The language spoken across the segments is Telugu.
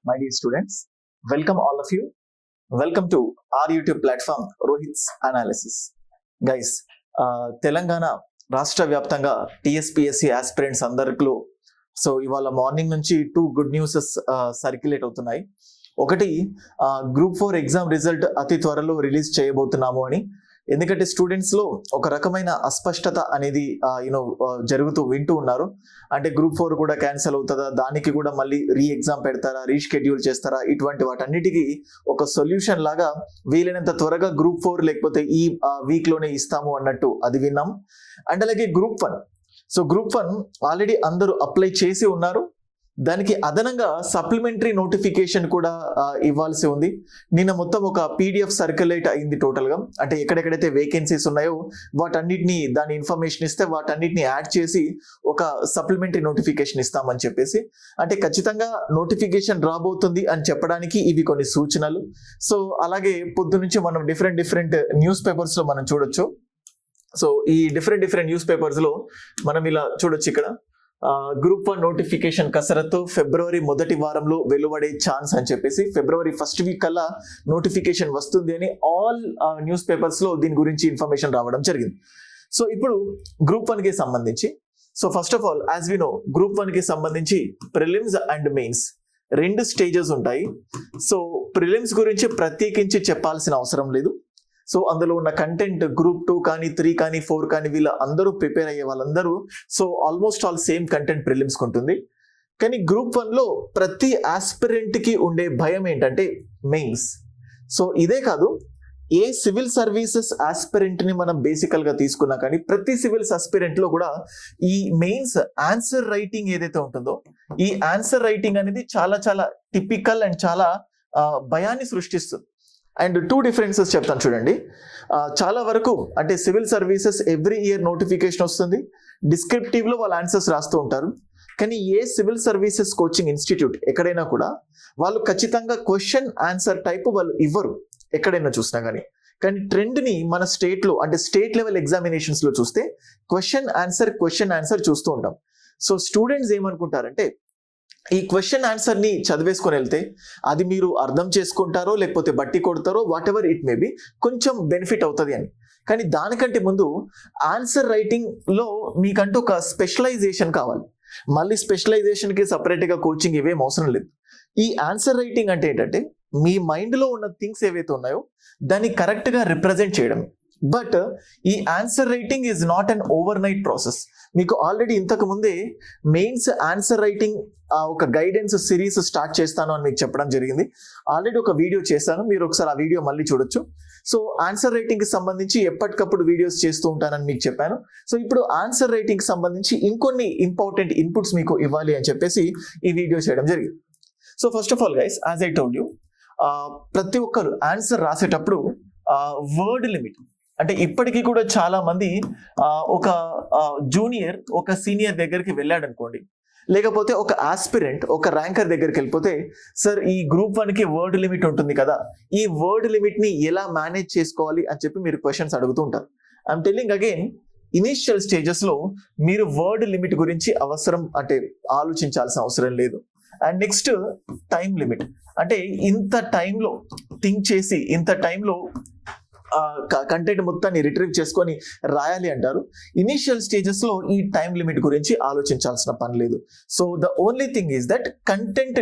my dear students. Welcome all of you. Welcome to our YouTube platform, Rohit's Analysis. Guys, Telangana రాష్ట్ర వ్యాప్తంగా టీఎస్పీఎస్సీ ఆస్పిరెంట్స్ అందరిలో సో ఇవాళ మార్నింగ్ నుంచి 2 గుడ్ న్యూసెస్ సర్క్యులేట్ అవుతున్నాయి. ఒకటి, గ్రూప్ 4 ఎగ్జామ్ రిజల్ట్ అతి త్వరలో రిలీజ్ చేయబోతున్నాము అని. ఎందుకంటే స్టూడెంట్స్ లో ఒక రకమైన అస్పష్టత అనేది జరుగుతూ వింటూ ఉన్నారు. అంటే గ్రూప్ 4 కూడా క్యాన్సిల్ అవుతుందా, దానికి కూడా మళ్ళీ రీ ఎగ్జామ్ పెడతారా, రీషెడ్యూల్ చేస్తారా, ఇటువంటి వాటన్నిటికీ ఒక సొల్యూషన్ లాగా వీలైనంత త్వరగా గ్రూప్ 4 లేకపోతే ఈ వీక్ లోనే ఇస్తాము అన్నట్టు అది విన్నాం. అండ్ అలాగే గ్రూప్ 1, సో గ్రూప్ 1 ఆల్రెడీ అందరూ అప్లై చేసి ఉన్నారు. దానికి అదనంగా సప్లిమెంటరీ నోటిఫికేషన్ కూడా ఇవ్వాల్సి ఉంది. నిన్న మొత్తం ఒక పీడిఎఫ్ సర్క్యులేట్ అయింది టోటల్ గా. అంటే ఎక్కడెక్కడైతే వేకెన్సీస్ ఉన్నాయో వాటన్నిటిని దాని ఇన్ఫర్మేషన్ ఇస్తే వాటన్నిటిని యాడ్ చేసి ఒక సప్లిమెంటరీ నోటిఫికేషన్ ఇస్తామని చెప్పేసి, అంటే ఖచ్చితంగా నోటిఫికేషన్ రాబోతుంది అని చెప్పడానికి ఇవి కొన్ని సూచనలు. సో అలాగే పొద్దు నుంచి మనం డిఫరెంట్ న్యూస్ పేపర్స్ లో మనం చూడొచ్చు. సో ఈ డిఫరెంట్ న్యూస్ పేపర్స్ లో మనం ఇలా చూడొచ్చు. ఇక్కడ గ్రూప్ 1 నోటిఫికేషన్ కసరత్తు ఫిబ్రవరి మొదటి వారంలో వెలువడే ఛాన్స్ అని చెప్పేసి, ఫిబ్రవరి ఫస్ట్ వీక్ కల్లా నోటిఫికేషన్ వస్తుంది అని ఆల్ న్యూస్ పేపర్స్ లో దీని గురించి ఇన్ఫర్మేషన్ రావడం జరిగింది. సో ఇప్పుడు గ్రూప్ 1 కి సంబంధించి, so first of all as we know, group 1 కి సంబంధించి ప్రిలిమ్స్ అండ్ మెయిన్స్ 2 స్టేజెస్ ఉంటాయి. సో ప్రిలిమ్స్ గురించి ప్రత్యేకించి చెప్పాల్సిన అవసరం లేదు. సో అందులో ఉన్న కంటెంట్ గ్రూప్ 2 కానీ 3 కానీ 4 కానీ వీళ్ళ అందరూ ప్రిపేర్ అయ్యే వాళ్ళందరూ so almost all same content prelims ఉంటుంది. కానీ గ్రూప్ 1 లో ప్రతి ఆస్పిరెంట్ కి ఉండే భయం ఏంటంటే మెయిన్స్. సో ఇదే కాదు, ఏ సివిల్ సర్వీసెస్ ఆస్పిరెంట్ ని మనం బేసికల్ గా తీసుకున్నా కానీ ప్రతి సివిల్స్ ఆస్పిరెంట్ లో కూడా ఈ మెయిన్స్ ఆన్సర్ రైటింగ్ ఏదైతే ఉంటుందో, ఈ ఆన్సర్ రైటింగ్ అనేది చాలా చాలా టిపికల్ అండ్ చాలా భయాన్ని సృష్టిస్తుంది. అండ్ 2 డిఫరెన్సెస్ చెప్తాను చూడండి. చాలా వరకు అంటే civil services every year notification వస్తుంది, డిస్క్రిప్టివ్ లో వాళ్ళ ఆన్సర్స్ రాస్తూ ఉంటారు. కానీ ఏ సివిల్ సర్వీసెస్ కోచింగ్ ఇన్స్టిట్యూట్ ఎక్కడైనా కూడా వాళ్ళు ఖచ్చితంగా క్వశ్చన్ ఆన్సర్ టైప్ వాళ్ళు ఇవ్వరు ఎక్కడైనా చూసినా కానీ. కానీ ట్రెండ్ ని మన స్టేట్ లో అంటే స్టేట్ లెవెల్ ఎగ్జామినేషన్స్ లో చూస్తే క్వశ్చన్ ఆన్సర్ చూస్తూ ఉంటాం. సో స్టూడెంట్స్ ఏమనుకుంటారంటే ఈ క్వశ్చన్ ఆన్సర్ ని చదివేసుకొని వెళ్తే అది మీరు అర్థం చేసుకుంటారో లేకపోతే బట్టి కొడతారో whatever it may be, కొంచెం బెనిఫిట్ అవుతుంది అని. కానీ దానికంటే ముందు ఆన్సర్ రైటింగ్ లో మీకంటూ ఒక స్పెషలైజేషన్ కావాలి. మళ్ళీ స్పెషలైజేషన్ కి సపరేట్ గా కోచింగ్ ఇవేం అవసరం లేదు. ఈ ఆన్సర్ రైటింగ్ అంటే ఏంటంటే మీ మైండ్ లో ఉన్న థింగ్స్ ఏవైతే ఉన్నాయో దాన్ని కరెక్ట్ గా రిప్రజెంట్ చేయడం. బట్ ఈ answer writing is not an over night process. మీకు ఆల్రెడీ ఇంతకు ముందే మెయిన్స్ ఆన్సర్ రైటింగ్ ఒక గైడెన్స్ సిరీస్ స్టార్ట్ చేస్తాను అని మీకు చెప్పడం జరిగింది. ఆల్రెడీ ఒక వీడియో చేశాను, మీరు ఒకసారి ఆ వీడియో మళ్ళీ చూడొచ్చు. సో ఆన్సర్ రైటింగ్ కి సంబంధించి ఎప్పటికప్పుడు వీడియోస్ చేస్తూ ఉంటానని మీకు చెప్పాను. సో ఇప్పుడు ఆన్సర్ రైటింగ్ కి సంబంధించి ఇంకొన్ని ఇంపార్టెంట్ ఇన్పుట్స్ మీకు ఇవ్వాలి అని చెప్పేసి ఈ వీడియో చేయడం జరిగింది. So first of all guys, as I told you, ప్రతి ఒక్కరు ఆన్సర్ రాసేటప్పుడు వర్డ్ లిమిట్, అంటే ఇప్పటికీ కూడా చాలా మంది ఒక జూనియర్ ఒక సీనియర్ దగ్గరికి వెళ్ళాడు అనుకోండి, లేకపోతే ఒక ఆస్పిరెంట్ ఒక ర్యాంకర్ దగ్గరికి వెళ్ళిపోతే, సార్ ఈ గ్రూప్ 1 కి వర్డ్ లిమిట్ ఉంటుంది కదా, ఈ వర్డ్ లిమిట్ ని ఎలా మేనేజ్ చేసుకోవాలి అని చెప్పి మీరు క్వశ్చన్స్ అడుగుతూ ఉంటారు. I'm telling again, initial stages లో మీరు వర్డ్ లిమిట్ గురించి ఆలోచించాల్సిన అవసరం లేదు. అండ్ నెక్స్ట్ టైం లిమిట్, అంటే ఇంత టైంలో థింక్ చేసి ఇంత టైంలో కంటెంట్ మొత్తాన్ని రిట్రీవ్ చేసుకొని రాయాలి అంటారు. ఇనిషియల్ స్టేజెస్ లో ఈ టైం లిమిట్ గురించి ఆలోచించాల్సిన పని లేదు. So the only thing is that content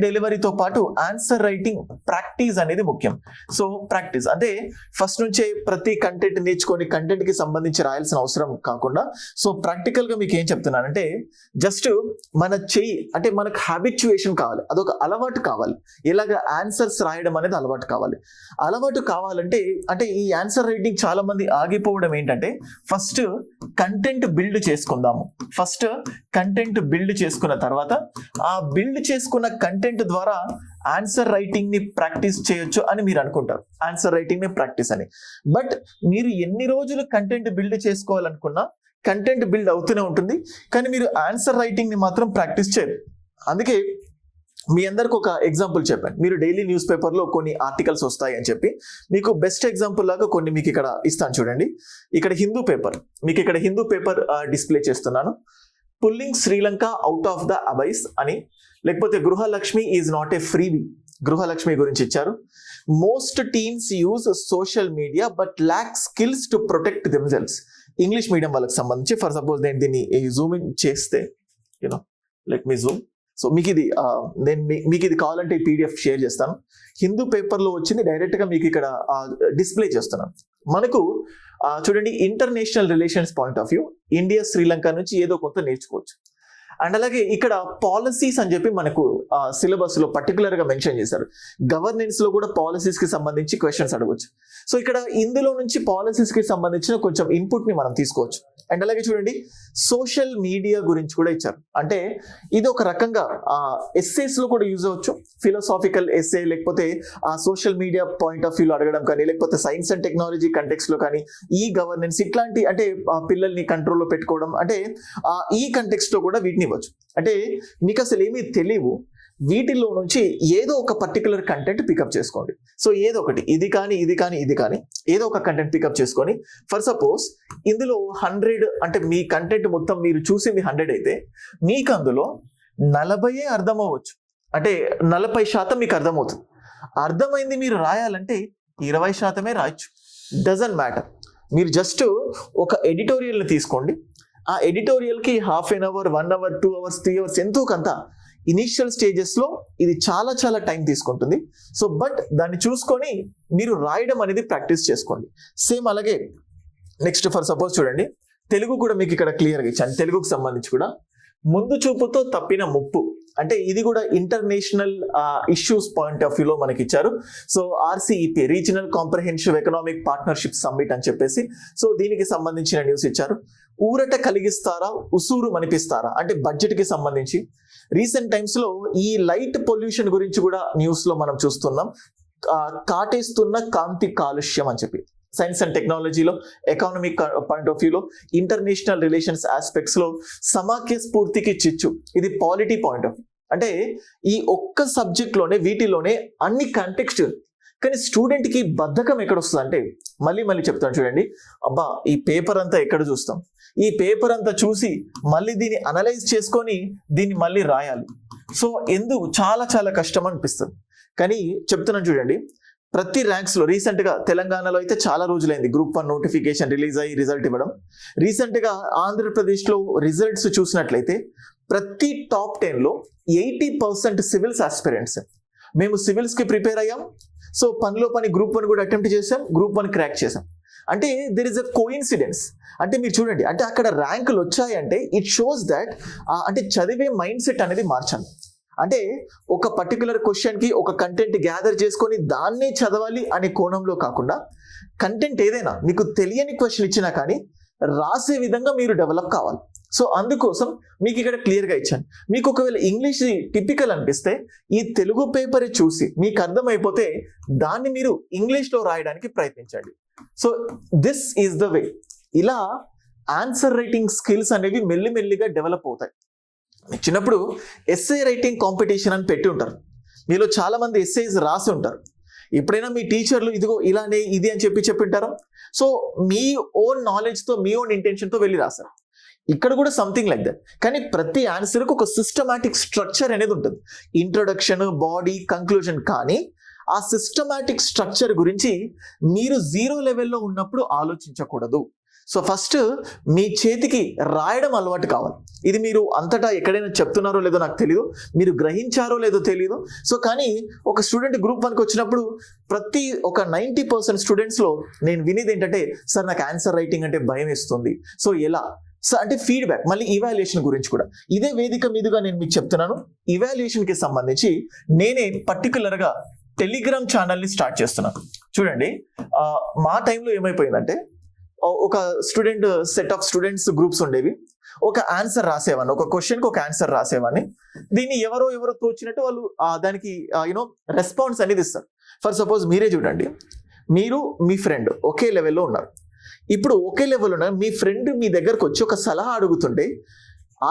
డెలివరీతో పాటు ఆన్సర్ రైటింగ్ ప్రాక్టీస్ అనేది ముఖ్యం. సో ప్రాక్టీస్ అంటే ఫస్ట్ నుంచే ప్రతి కంటెంట్ నేర్చుకొని కంటెంట్ కి సంబంధించి రాయాల్సిన అవసరం కాకుండా, సో ప్రాక్టికల్ గా మీకు ఏం చెప్తున్నానంటే, జస్ట్ మన చెయ్యి అంటే మనకు హ్యాబిచ్యుయేషన్ కావాలి, అదొక అలవాటు కావాలి. ఇలాగ ఆన్సర్స్ రాయడం అనేది అలవాటు కావాలంటే అంటే ఈ ఆన్సర్ రైటింగ్ చాలా మంది ఆగిపోవడం ఏంటంటే, ఫస్ట్ కంటెంట్ బిల్డ్ చేసుకున్న తర్వాత ఆ బిల్డ్ చేసుకున్న కంటెంట్ ద్వారా ఆన్సర్ రైటింగ్ ని ప్రాక్టీస్ చేయొచ్చు అని మీరు అనుకుంటారు, ఆన్సర్ రైటింగ్ ని ప్రాక్టీస్ అని. బట్ మీరు ఎన్ని రోజులు కంటెంట్ బిల్డ్ చేసుకోవాలనుకున్నా కంటెంట్ బిల్డ్ అవుతూనే ఉంటుంది, కానీ మీరు ఆన్సర్ రైటింగ్ ని మాత్రం ప్రాక్టీస్ చేయరు. అందుకే మీ అందరికి ఒక ఎగ్జాంపుల్ చెప్పాను. మీరు డైలీ న్యూస్ పేపర్లో కొన్ని ఆర్టికల్స్ వస్తాయి అని చెప్పి మీకు బెస్ట్ ఎగ్జాంపుల్ లాగా కొన్ని మీకు ఇక్కడ ఇస్తాను చూడండి. ఇక్కడ హిందూ పేపర్, మీకు ఇక్కడ హిందూ పేపర్ డిస్ప్లే చేస్తున్నాను. Pulling Sri Lanka out of the abyss అని, లేకపోతే Gruhalakshmi is not a freebie, Gruhalakshmi గురించి ఇచ్చారు. Most teens use social media but lack skills to protect themselves, English medium వాళ్ళకి సంబంధించి. ఫర్ సపోజ్ నేను దీన్ని జూమ్ ఇన్ చేస్తే, you know let me zoom. So మీకు ఇది నేను మీకు ఇది కావాలంటే ఈ పీడిఎఫ్ షేర్ చేస్తాను. హిందూ పేపర్లో వచ్చింది, డైరెక్ట్గా మీకు ఇక్కడ డిస్ప్లే చేస్తున్నాను. మనకు చూడండి, international relations point of view India Sri Lanka నుంచి ఏదో కొంత నేర్చుకోవచ్చు. అండ్ అలాగే ఇక్కడ పాలసీస్ అని చెప్పి మనకు సిలబస్ లో పర్టికులర్ గా మెన్షన్ చేశారు. గవర్నెన్స్ లో కూడా పాలసీస్ కి సంబంధించి క్వశ్చన్స్ అడగవచ్చు. సో ఇక్కడ ఇందులో నుంచి పాలసీస్ కి సంబంధించిన కొంచెం ఇన్పుట్ ని మనం తీసుకోవచ్చు. అండ్ అలాగే చూడండి, సోషల్ మీడియా గురించి కూడా ఇచ్చారు. అంటే ఇది ఒక రకంగా ఎస్సేస్ లో కూడా యూజ్ అవ్వచ్చు. ఫిలాసాఫికల్ ఎస్సే, లేకపోతే ఆ సోషల్ మీడియా పాయింట్ ఆఫ్ వ్యూలో అడగడం కానీ, లేకపోతే సైన్స్ అండ్ టెక్నాలజీ కంటెక్స్ట్ లో కానీ, ఈ గవర్నెన్స్ ఇట్లాంటి, అంటే పిల్లల్ని కంట్రోల్లో పెట్టుకోవడం, అంటే ఈ కంటెక్స్ట్ లో కూడా వీటిని ఇవ్వచ్చు. అంటే మీకు అసలు ఏమీ తెలియవు, వీటిలో నుంచి ఏదో ఒక పర్టికులర్ కంటెంట్ పికప్ చేసుకోండి. సో ఏదో ఒకటి, ఇది కానీ ఏదో ఒక కంటెంట్ పికప్ చేసుకొని, ఫర్ సపోజ్ ఇందులో 100, అంటే మీ కంటెంట్ మొత్తం మీరు చూసింది 100 అయితే మీకు అందులో 40 అర్థం అవ్వచ్చు. అంటే 40% మీకు అర్థమవుతుంది. అర్థమైంది మీరు రాయాలంటే 20% రాయొచ్చు. Doesn't matter. మీరు జస్ట్ ఒక ఎడిటోరియల్ని తీసుకోండి. ఆ ఎడిటోరియల్కి 1/2 అవర్, 1 అవర్, 2 అవర్స్, 3 అవర్స్ ఎంతో కొంత ఇనీషియల్ స్టేజెస్లో ఇది చాలా చాలా టైం తీసుకుంటుంది. సో బట్ దాన్ని చూసుకొని మీరు రాయడం అనేది ప్రాక్టీస్ చేసుకోండి. సేమ్ అలాగే నెక్స్ట్ ఫర్ సపోజ్ చూడండి, తెలుగు కూడా మీకు ఇక్కడ క్లియర్గా ఇచ్చాను. తెలుగుకు సంబంధించి కూడా ముందు చూపుతో తప్పిన ముప్పు, అంటే ఇది కూడా ఇంటర్నేషనల్ ఇష్యూస్ పాయింట్ ఆఫ్ వ్యూలో మనకి ఇచ్చారు. So RCEP, regional comprehensive economic partnership summit అని చెప్పేసి, సో దీనికి సంబంధించిన న్యూస్ ఇచ్చారు. ఊరట కలిగిస్తారా, ఉసూరు మనిపిస్తారా, అంటే బడ్జెట్ కి సంబంధించి రీసెంట్ టైమ్స్ లో ఈ లైట్ పొల్యూషన్ గురించి కూడా న్యూస్ లో మనం చూస్తున్నాం. కాటేస్తున్న కాంతి కాలుష్యం అని చెప్పి, సైన్స్ అండ్ టెక్నాలజీలో, ఎకానమిక్ పాయింట్ ఆఫ్ వ్యూలో, ఇంటర్నేషనల్ రిలేషన్స్ ఆస్పెక్ట్స్ లో సమాఖ్య స్ఫూర్తికి చిచ్చు, ఇది పాలిటీ పాయింట్ ఆఫ్ వ్యూ. అంటే ఈ ఒక్క సబ్జెక్ట్ లోనే, వీటిలోనే అన్ని కాంటెక్స్ట్. కానీ స్టూడెంట్ కి బద్ధకం ఎక్కడ వస్తుంది అంటే, మళ్ళీ చెప్తాను చూడండి, అబ్బా ఈ పేపర్ అంతా ఎక్కడ చూస్తాం, ఈ పేపర్ అంతా చూసి మళ్ళీ దీన్ని అనలైజ్ చేసుకొని దీన్ని మళ్ళీ రాయాలి. సో ఎందుకు చాలా చాలా కష్టం అనిపిస్తుంది. కానీ చెప్తున్నాను చూడండి, ప్రతి ర్యాంక్స్ లో రీసెంట్ గా తెలంగాణలో అయితే చాలా రోజులైంది గ్రూప్ 1 నోటిఫికేషన్ రిలీజ్ అయ్యి రిజల్ట్ ఇవ్వడం. రీసెంట్ గా ఆంధ్రప్రదేశ్ లో రిజల్ట్స్ చూసినట్లయితే ప్రతి టాప్ 10 లో 80% సివిల్స్ ఆస్పిరెంట్స్. మేము సివిల్స్ కి ప్రిపేర్ అయ్యాం. సో పనిలో పని గ్రూప్ 1 కూడా అటెంప్ట్ చేసాం, గ్రూప్ 1 క్రాక్ చేసాం. అంటే దెర్ ఇస్ అ కోఇన్సిడెన్స్. అంటే మీరు చూడండి, అంటే అక్కడ ర్యాంకులు వచ్చాయంటే ఇట్ షోస్ దట్ అంటే చదివే మైండ్ సెట్ అనేది మార్చాలి. అంటే ఒక పర్టికులర్ క్వశ్చన్ కి ఒక కంటెంట్ గ్యాదర్ చేసుకొని దాన్నే చదవాలి అనే కోణంలో కాకుండా, కంటెంట్ ఏదైనా మీకు తెలియని క్వశ్చన్ ఇచ్చినా కానీ రాసే విధంగా మీరు డెవలప్ కావాలి. సో అందుకోసం మీకు ఇక్కడ క్లియర్గా ఇచ్చాను. మీకు ఒకవేళ ఇంగ్లీష్ టిపికల్ అనిపిస్తే ఈ తెలుగు పేపర్ చూసి మీకు అర్థమైపోతే దాన్ని మీరు ఇంగ్లీష్లో రాయడానికి ప్రయత్నించండి. So this is the way. ఇలా ఆన్సర్ రైటింగ్ స్కిల్స్ అనేవి మెల్లిమెల్లిగా డెవలప్ అవుతాయి. చిన్నప్పుడు ఎస్సే రైటింగ్ కాంపిటీషన్ అని పెట్టి ఉంటారు. మీలో చాలా మంది ఎస్సేస్ రాసి ఉంటారు. ఎప్పుడైనా మీ టీచర్లు ఇదిగో ఇలానే ఇది అని చెప్పి ఉంటారా? సో మీ ఓన్ నాలెడ్జ్తో, మీ ఓన్ ఇంటెన్షన్తో వెళ్ళి రాశారు. ఇక్కడ కూడా సంథింగ్ లైక్ దట్. కానీ ప్రతి ఆన్సర్కి ఒక సిస్టమాటిక్ స్ట్రక్చర్ అనేది ఉంటుంది. Introduction, body, conclusion. కానీ ఆ సిస్టమాటిక్ స్ట్రక్చర్ గురించి మీరు 0 లెవెల్లో ఉన్నప్పుడు ఆలోచించకూడదు. సో ఫస్ట్ మీ చేతికి రాయడం అలవాటు కావాలి. ఇది మీరు అంతటా ఎక్కడైనా చెప్తున్నారో లేదో నాకు తెలియదు, మీరు గ్రహించారో లేదో తెలియదు. సో కానీ ఒక స్టూడెంట్ గ్రూప్ 1కి వచ్చినప్పుడు ప్రతి ఒక 90% స్టూడెంట్స్లో నేను వినేది ఏంటంటే, సార్ నాకు ఆన్సర్ రైటింగ్ అంటే భయం వేస్తుంది. సో ఎలా? సో అంటే ఫీడ్బ్యాక్. మళ్ళీ ఇవాల్యుయేషన్ గురించి కూడా ఇదే వేదిక మీదుగా నేను మీకు చెప్తున్నాను. ఇవాల్యుయేషన్కి సంబంధించి నేనే పర్టికులర్గా టెలిగ్రామ్ ఛానల్ని స్టార్ట్ చేస్తున్నాను. చూడండి, మా టైంలో ఏమైపోయిందంటే, ఒక student set of students groups ఉండేవి. ఒక ఆన్సర్ రాసేవాడిని, ఒక క్వశ్చన్కి ఒక ఆన్సర్ రాసేవాడిని. దీన్ని ఎవరో తోచినట్టు వాళ్ళు దానికి రెస్పాన్స్ అనేది ఇస్తారు. ఫర్ సపోజ్ మీరే చూడండి, మీరు మీ ఫ్రెండ్ ఒకే లెవెల్లో ఉన్నారు. ఇప్పుడు ఒకే లెవెల్ ఉన్న మీ ఫ్రెండ్ మీ దగ్గరకు వచ్చి ఒక సలహా అడుగుతుంటే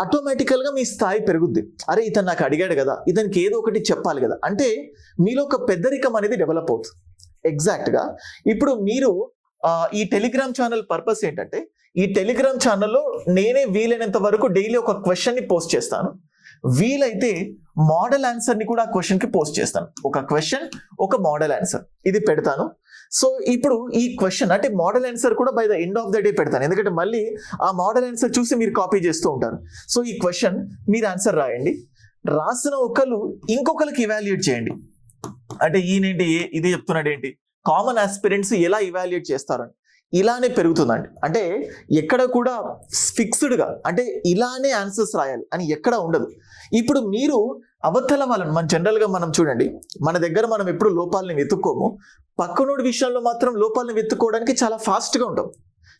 ఆటోమేటికల్గా మీ స్థాయి పెరుగుద్ది. అరే ఇతను నాకు అడిగాడు కదా, ఇతనికి ఏదో ఒకటి చెప్పాలి కదా, అంటే మీలో ఒక పెద్దరికం అనేది డెవలప్ అవుతుంది. ఎగ్జాక్ట్గా ఇప్పుడు మీరు ఈ టెలిగ్రామ్ ఛానల్ పర్పస్ ఏంటంటే, ఈ టెలిగ్రామ్ ఛానల్లో నేనే వీలైనంత వరకు డైలీ ఒక క్వశ్చన్ ని పోస్ట్ చేస్తాను. వీలైతే మోడల్ ఆన్సర్ ని కూడా ఆ క్వశ్చన్ కి పోస్ట్ చేస్తాను. ఒక క్వశ్చన్, ఒక మోడల్ ఆన్సర్ ఇది పెడతాను. సో ఇప్పుడు ఈ క్వశ్చన్ అంటే మోడల్ ఆన్సర్ కూడా by the end of the day పెడతాను, ఎందుకంటే మళ్ళీ ఆ మోడల్ ఆన్సర్ చూసి మీరు కాపీ చేస్తూ ఉంటారు. సో ఈ క్వశ్చన్ మీరు ఆన్సర్ రాయండి, రాసిన ఒకళ్ళు ఇంకొకరికి ఇవాల్యుయేట్ చేయండి. అంటే ఈయనేంటి ఇది చెప్తున్నాడు ఏంటి, కామన్ ఆస్పిరెంట్స్ ఎలా ఇవాల్యుయేట్ చేస్తారని. ఇలానే పెరుగుతుందండి. అంటే ఎక్కడ కూడా ఫిక్స్డ్గా అంటే ఇలానే ఆన్సర్స్ రాయాలి అని ఎక్కడ ఉండదు. ఇప్పుడు మీరు అవతల వాళ్ళని జనరల్గా మనం చూడండి, మన దగ్గర మనం ఎప్పుడు లోపాలని వెతుక్కోము, పక్కనోడి విషయంలో మాత్రం లోపాలను వెతుక్కోవడానికి చాలా ఫాస్ట్గా ఉంటాం.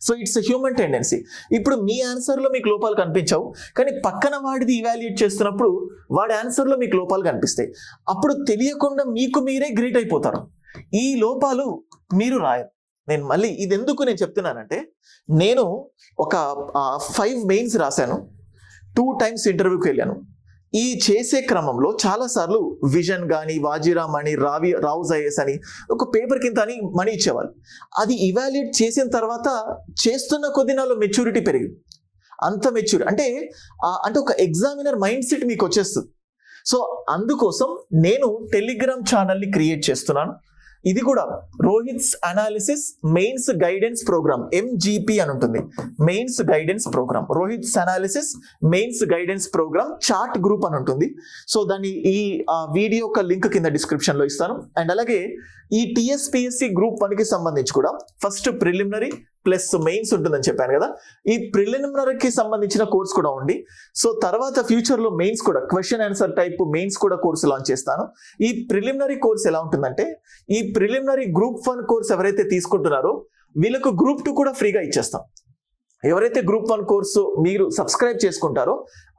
So it's a human tendency. ఇప్పుడు మీ ఆన్సర్లో మీకు లోపాలు కనిపించవు, కానీ పక్కన వాడిది ఇవాల్యుయేట్ చేస్తున్నప్పుడు వాడి ఆన్సర్లో మీకు లోపాలు కనిపిస్తాయి. అప్పుడు తెలియకుండా మీకు మీరే గ్రేట్ అయిపోతారు. ఈ లోపాలు మీరు రాయరు. నేను మళ్ళీ ఇది ఎందుకు నేను చెప్తున్నానంటే, నేను ఒక 5 మెయిన్స్ రాశాను, 2 times ఇంటర్వ్యూకి వెళ్ళాను. ఈ చేసే క్రమంలో చాలాసార్లు విజన్ కానీ, వాజీరామ్ అని, రావు జయేస్ అని ఒక పేపర్ కింద అని మనీ ఇచ్చేవాళ్ళు. అది ఇవాల్యుయేట్ చేసిన తర్వాత చేస్తున్న కొద్ది నాలో మెచ్యూరిటీ పెరిగింది. అంత మెచ్యూర్ అంటే ఒక ఎగ్జామినర్ మైండ్ సెట్ మీకు వచ్చేస్తుంది. సో అందుకోసం నేను టెలిగ్రామ్ ఛానల్ని క్రియేట్ చేస్తున్నాను. ఇది కూడా Rohit's analysis mains guidance programme, MGP అని ఉంటుంది, mains guidance programme, Rohit's analysis mains guidance programme chat group అని ఉంటుంది. సో దాన్ని ఈ వీడియో యొక్క లింక్ కింద డిస్క్రిప్షన్ లో ఇస్తాను. అండ్ అలాగే ఈ TSPSC Group 1కి సంబంధించి కూడా ఫస్ట్ ప్రిలిమినరీ ప్లస్ మెయిన్స్ ఉంటుందని చెప్పాను కదా, ఈ ప్రిలిమినరీకి సంబంధించిన కోర్స్ కూడా ఉంది. సో తర్వాత ఫ్యూచర్లో మెయిన్స్ కూడా క్వశ్చన్ ఆన్సర్ టైప్ మెయిన్స్ కూడా కోర్సు లాంచ్ చేస్తాను. ఈ ప్రిలిమినరీ కోర్స్ ఎలా ఉంటుందంటే, ఈ ప్రిలిమినరీ Group 1 కోర్స్ ఎవరైతే తీసుకుంటున్నారో వీళ్ళకు Group 2 కూడా ఫ్రీగా ఇచ్చేస్తాం. ఎవరైతే Group 1 కోర్సు మీరు సబ్స్క్రైబ్ చేసుకుంటారో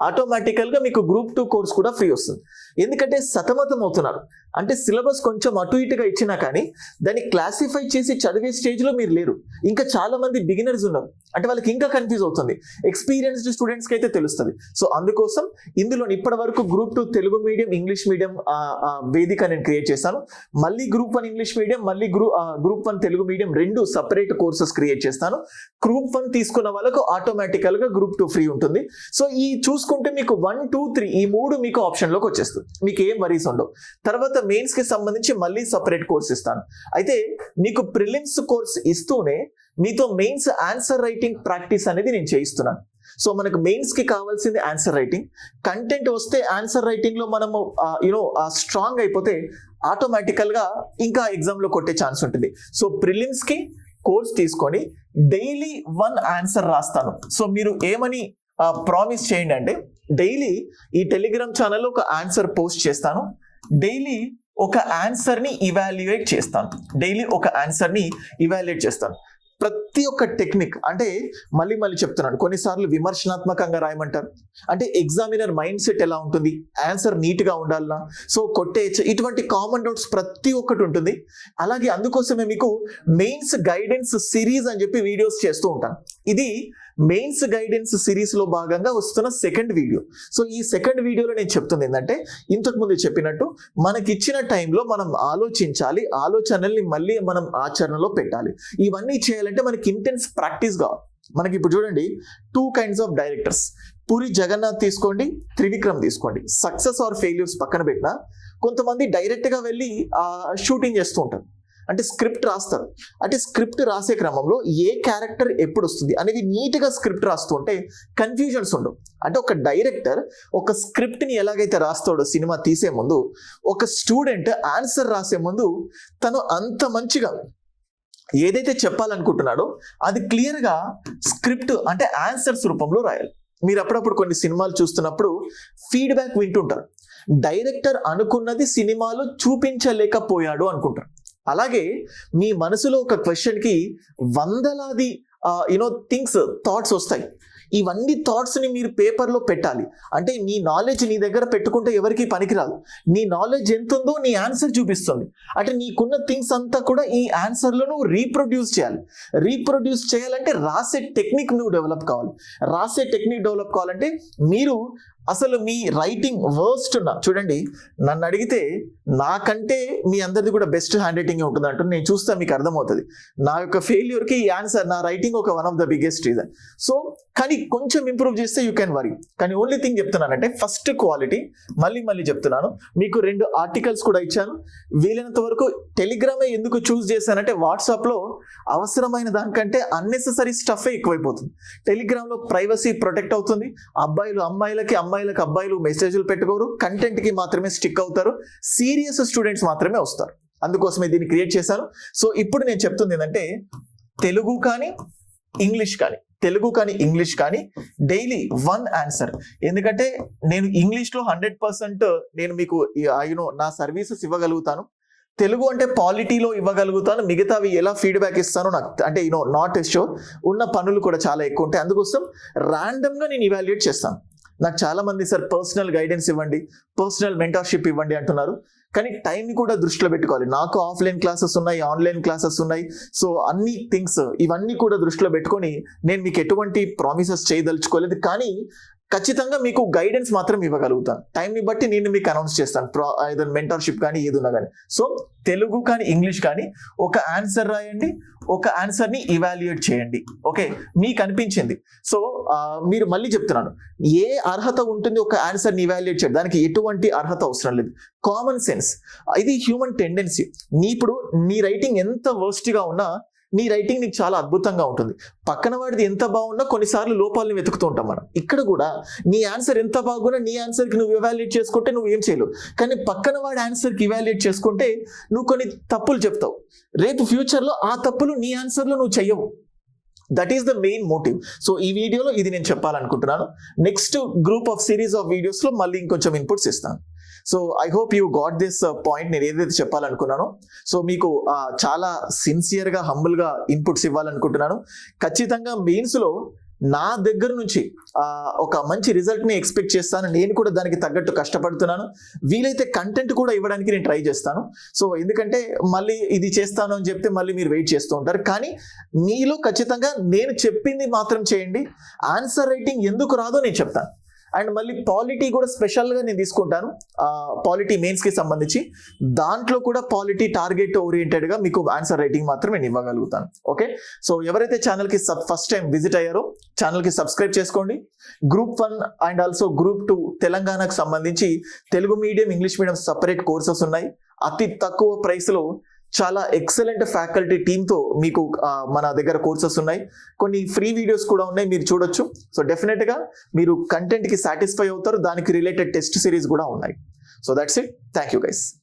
ఆటోమేటికల్గా మీకు Group 2 కోర్స్ కూడా ఫ్రీ వస్తుంది. ఎందుకంటే సతమతం అవుతున్నారు, అంటే సిలబస్ కొంచెం అటు ఇటుగా ఇచ్చినా కానీ దాన్ని క్లాసిఫై చేసి చదివే స్టేజ్లో మీరు లేరు. ఇంకా చాలా మంది బిగినర్స్ ఉన్నారు, అంటే వాళ్ళకి ఇంకా కన్ఫ్యూజ్ అవుతుంది. ఎక్స్పీరియన్స్డ్ స్టూడెంట్స్కి అయితే తెలుస్తుంది. సో అందుకోసం ఇందులో ఇప్పటి వరకు Group 2 Telugu medium, English medium వేదిక నేను క్రియేట్ చేశాను. మళ్ళీ Group 1 ఇంగ్లీష్ మీడియం, మళ్ళీ Group 1 Telugu medium 2 separate courses create చేస్తాను. Group 1 తీసుకున్న వాళ్ళకు ఆటోమేటికల్గా Group 2 ఫ్రీ ఉంటుంది. సో ఈ చూసుకుంటే మీకు 1, 2, 3 ఈ 3 మీకు ఆప్షన్లోకి వచ్చేస్తుంది. మీకు ఏం వరీస్ ఉండవు. తర్వాత మెయిన్స్ కి సంబంధించి మళ్ళీ సపరేట్ కోర్స్ ఇస్తాను. అయితే మీకు ప్రిలిమ్స్ కోర్స్ ఇస్తూనే మీతో మెయిన్స్ ఆన్సర్ రైటింగ్ ప్రాక్టీస్ అనేది నేను చేయిస్తున్నాను. సో మనకు మెయిన్స్ కి కావాల్సింది ఆన్సర్ రైటింగ్. కంటెంట్ వస్తే ఆన్సర్ రైటింగ్ లో మనము స్ట్రాంగ్ అయిపోతే ఆటోమేటికల్ గా ఇంకా ఎగ్జామ్ లో కొట్టే ఛాన్స్ ఉంటుంది. సో ప్రిలిమ్స్ కి కోర్స్ తీసుకొని డైలీ 1 ఆన్సర్ రాస్తాను. సో మీరు ఏమని ప్రామిస్ చేయండి అంటే, డైలీ ఈ టెలిగ్రామ్ ఛానల్లో ఒక ఆన్సర్ పోస్ట్ చేస్తాను, డైలీ ఒక ఆన్సర్ని ఇవాల్యుయేట్ చేస్తాను, డైలీ ఒక ఆన్సర్ని ఇవాల్యుయేట్ చేస్తాను. ప్రతి ఒక్క టెక్నిక్ అంటే మళ్ళీ చెప్తున్నాను, కొన్నిసార్లు విమర్శనాత్మకంగా రాయమంటారు, అంటే ఎగ్జామినర్ మైండ్ సెట్ ఎలా ఉంటుంది, ఆన్సర్ నీట్గా ఉండాలన్నా, సో కొట్టేయచ్చు, ఇటువంటి కామన్ డౌట్స్ ప్రతి ఒక్కటి ఉంటుంది. అలాగే అందుకోసమే మీకు మెయిన్స్ గైడెన్స్ సిరీస్ అని చెప్పి వీడియోస్ చేస్తూ ఉంటాను. ఇది మెయిన్స్ గైడెన్స్ సిరీస్ లో భాగంగా వస్తున్న సెకండ్ వీడియో. సో ఈ సెకండ్ వీడియోలో నేను చెప్తుంది ఏంటంటే, ఇంతకు ముందు చెప్పినట్టు మనకిచ్చిన టైంలో మనం ఆలోచించాలి, ఆలోచనల్ని మళ్ళీ మనం ఆచరణలో పెట్టాలి. ఇవన్నీ చేయాలంటే మనకి ఇంటెన్స్ ప్రాక్టీస్ కావాలి. మనకి ఇప్పుడు చూడండి 2 kinds of directors, Puri Jagannadh తీసుకోండి, త్రివిక్రమ్ తీసుకోండి. సక్సెస్ ఆర్ ఫెయిల్యూర్స్ పక్కన పెట్టినా కొంతమంది డైరెక్ట్ గా వెళ్ళి షూటింగ్ చేస్తూ ఉంటారు, అంటే స్క్రిప్ట్ రాస్తారు. అంటే స్క్రిప్ట్ రాసే క్రమంలో ఏ క్యారెక్టర్ ఎప్పుడు వస్తుంది అనేది నీట్గా స్క్రిప్ట్ రాస్తూ ఉంటే కన్ఫ్యూజన్స్ ఉండవు. అంటే ఒక డైరెక్టర్ ఒక స్క్రిప్ట్ని ఎలాగైతే రాస్తాడో సినిమా తీసే ముందు, ఒక స్టూడెంట్ ఆన్సర్ రాసే ముందు తను అంత మంచిగా ఏదైతే చెప్పాలనుకుంటున్నాడో అది క్లియర్గా స్క్రిప్ట్ అంటే ఆన్సర్స్ రూపంలో రాయాలి. మీరు అప్పుడప్పుడు కొన్ని సినిమాలు చూస్తున్నప్పుడు ఫీడ్బ్యాక్ వింటుంటారు, డైరెక్టర్ అనుకున్నది సినిమాలో చూపించలేకపోయాడు అనుకుంటారు. అలాగే మీ మనసులో ఒక క్వశ్చన్కి వందలాది థాట్స్ వస్తాయి. ఇవన్నీ థాట్స్ని మీరు పేపర్లో పెట్టాలి. అంటే నీ నాలెడ్జ్ నీ దగ్గర పెట్టుకుంటే ఎవరికి పనికిరాదు. నీ నాలెడ్జ్ ఎంత ఉందో నీ ఆన్సర్ చూపిస్తుంది. అంటే నీకున్న థింగ్స్ అంతా కూడా ఈ ఆన్సర్లో నువ్వు రీప్రొడ్యూస్ చేయాలి. రీప్రొడ్యూస్ చేయాలంటే రాసే టెక్నిక్ నువ్వు డెవలప్ కావాలి. రాసే టెక్నిక్ డెవలప్ కావాలంటే మీరు అసలు మీ రైటింగ్ వర్స్ట్ ఉన్నా చూడండి, నన్ను అడిగితే నాకంటే మీ అందరిది కూడా బెస్ట్ హ్యాండ్ రైటింగ్ ఉంటుంది అంటూ నేను చూస్తే మీకు అర్థమవుతుంది. నా యొక్క ఫెయిల్యూర్కి ఈ ఆన్సర్ నా రైటింగ్ ఒక one of the biggest reason. So కానీ కొంచెం ఇంప్రూవ్ చేస్తే యూ కెన్ వరీ. కానీ ఓన్లీ థింగ్ చెప్తున్నానంటే ఫస్ట్ క్వాలిటీ. మళ్ళీ చెప్తున్నాను, మీకు 2 ఆర్టికల్స్ కూడా ఇచ్చాను. వీలైనంత వరకు టెలిగ్రామే ఎందుకు చూస్ చేశానంటే వాట్సాప్లో అవసరమైన దానికంటే అన్నెసెసరీ స్టఫే ఎక్కువైపోతుంది. టెలిగ్రామ్లో ప్రైవసీ ప్రొటెక్ట్ అవుతుంది. అమ్మాయిలకి అబ్బాయిలు మెసేజ్లు పెట్టుకోరు, కంటెంట్ కి మాత్రమే స్టిక్ అవుతారు, సీరియస్ స్టూడెంట్స్ మాత్రమే వస్తారు. అందుకోసమే దీన్ని క్రియేట్ చేశాను. సో ఇప్పుడు నేను చెప్తుంది ఏంటంటే తెలుగు కానీ ఇంగ్లీష్ కానీ డైలీ 1 ఆన్సర్. ఎందుకంటే నేను ఇంగ్లీష్లో 100% నేను మీకు నా సర్వీసెస్ ఇవ్వగలుగుతాను. తెలుగు అంటే పాలిటీలో ఇవ్వగలుగుతాను, మిగతావి ఎలా ఫీడ్బ్యాక్ ఇస్తానో నాకు అంటే నాట్ షూర్. ఉన్న పనులు కూడా చాలా ఎక్కువ ఉంటాయి. అందుకోసం ర్యాండమ్గా నేను ఇవాల్యుయేట్ చేస్తాను. నాకు చాలా మంది సార్ పర్సనల్ గైడెన్స్ ఇవ్వండి, పర్సనల్ మెంటర్షిప్ ఇవ్వండి అంటున్నారు. కానీ టైంని కూడా దృష్టిలో పెట్టుకోవాలి. నాకు ఆఫ్లైన్ క్లాసెస్ ఉన్నాయి, ఆన్లైన్ క్లాసెస్ ఉన్నాయి. సో అన్ని థింగ్స్ ఇవన్నీ కూడా దృష్టిలో పెట్టుకొని నేను మీకు ఎటువంటి ప్రామిసెస్ చేయదలుచుకోలేదు. కానీ ఖచ్చితంగా మీకు గైడెన్స్ మాత్రం ఇవ్వగలుగుతాను. టైంని బట్టి నేను మీకు అనౌన్స్ చేస్తాను, ఏదైనా మెంటర్షిప్ కానీ ఏదున్నా కానీ. సో తెలుగు కానీ ఇంగ్లీష్ కానీ ఒక ఆన్సర్ రాయండి, ఒక ఆన్సర్ని ఇవాల్యుయేట్ చేయండి. ఓకే, మీకు అనిపించింది. సో మీరు మళ్ళీ చెప్తున్నాను, ఏ అర్హత ఉంటుంది ఒక ఆన్సర్ని ఇవాల్యుయేట్ చేయడం? దానికి ఎటువంటి అర్హత అవసరం లేదు. కామన్ సెన్స్, ఇది హ్యూమన్ టెండెన్సీ. ఇప్పుడు నీ రైటింగ్ ఎంత వర్స్ట్గా ఉన్నా నీ రైటింగ్ నీకు చాలా అద్భుతంగా ఉంటుంది. పక్కన వాడిది ఎంత బాగున్నా కొన్నిసార్లు లోపాలను వెతుకుతూ ఉంటాం మనం. ఇక్కడ కూడా నీ ఆన్సర్ ఎంత బాగున్నా నీ ఆన్సర్కి నువ్వు ఇవాల్యుయేట్ చేసుకుంటే నువ్వు ఏం చేయలేవు. కానీ పక్కన వాడి ఆన్సర్కి ఇవాల్యుయేట్ చేసుకుంటే నువ్వు కొన్ని తప్పులు చెప్తావు. రేపు ఫ్యూచర్లో ఆ తప్పులు నీ ఆన్సర్లో నువ్వు చెయ్యవు. That is the main motive. So ఈ వీడియోలో ఇది నేను చెప్పాలనుకుంటున్నాను. Next group of series of వీడియోస్లో మళ్ళీ ఇంకొంచెం ఇన్పుట్స్ ఇస్తాను. So I hope you got this point. నేను ఏదైతే చెప్పాలనుకున్నానో సో మీకు చాలా సిన్సియర్గా హంబుల్గా ఇన్పుట్స్ ఇవ్వాలనుకుంటున్నాను. ఖచ్చితంగా మెయిన్స్లో నా దగ్గర నుంచి ఒక మంచి రిజల్ట్ని ఎక్స్పెక్ట్ చేస్తాను. నేను కూడా దానికి తగ్గట్టు కష్టపడుతున్నాను. వీలైతే కంటెంట్ కూడా ఇవ్వడానికి నేను ట్రై చేస్తాను. సో ఎందుకంటే మళ్ళీ ఇది చేస్తాను అని చెప్తే మళ్ళీ మీరు వెయిట్ చేస్తూ ఉంటారు. కానీ మీలో ఖచ్చితంగా నేను చెప్పింది మాత్రం చేయండి. ఆన్సర్ రైటింగ్ ఎందుకు రాదో నేను చెప్తాను. అండ్ మళ్ళీ పాలిటీ కూడా స్పెషల్గా నేను తీసుకుంటాను. పాలిటీ మెయిన్స్కి సంబంధించి దాంట్లో కూడా పాలిటీ టార్గెట్ ఓరియంటెడ్గా మీకు ఆన్సర్ రైటింగ్ మాత్రం నేను ఇవ్వగలుగుతాను. ఓకే, సో ఎవరైతే ఛానల్కి ఫస్ట్ టైం విజిట్ అయ్యారో ఛానల్కి సబ్స్క్రైబ్ చేసుకోండి. Group 1 అండ్ ఆల్సో Group 2 తెలంగాణకు సంబంధించి Telugu medium, English medium separate courses ఉన్నాయి. అతి తక్కువ ప్రైస్లో చాలా ఎక్సలెంట్ ఫ్యాకల్టీ టీమ్తో మీకు మన దగ్గర కోర్సెస్ ఉన్నాయి. కొన్ని ఫ్రీ వీడియోస్ కూడా ఉన్నాయి, మీరు చూడొచ్చు. సో డెఫినెట్గా మీరు కంటెంట్కి సాటిస్ఫై అవుతారు. దానికి రిలేటెడ్ టెస్ట్ సిరీస్ కూడా ఉన్నాయి. So that's it. Thank you guys.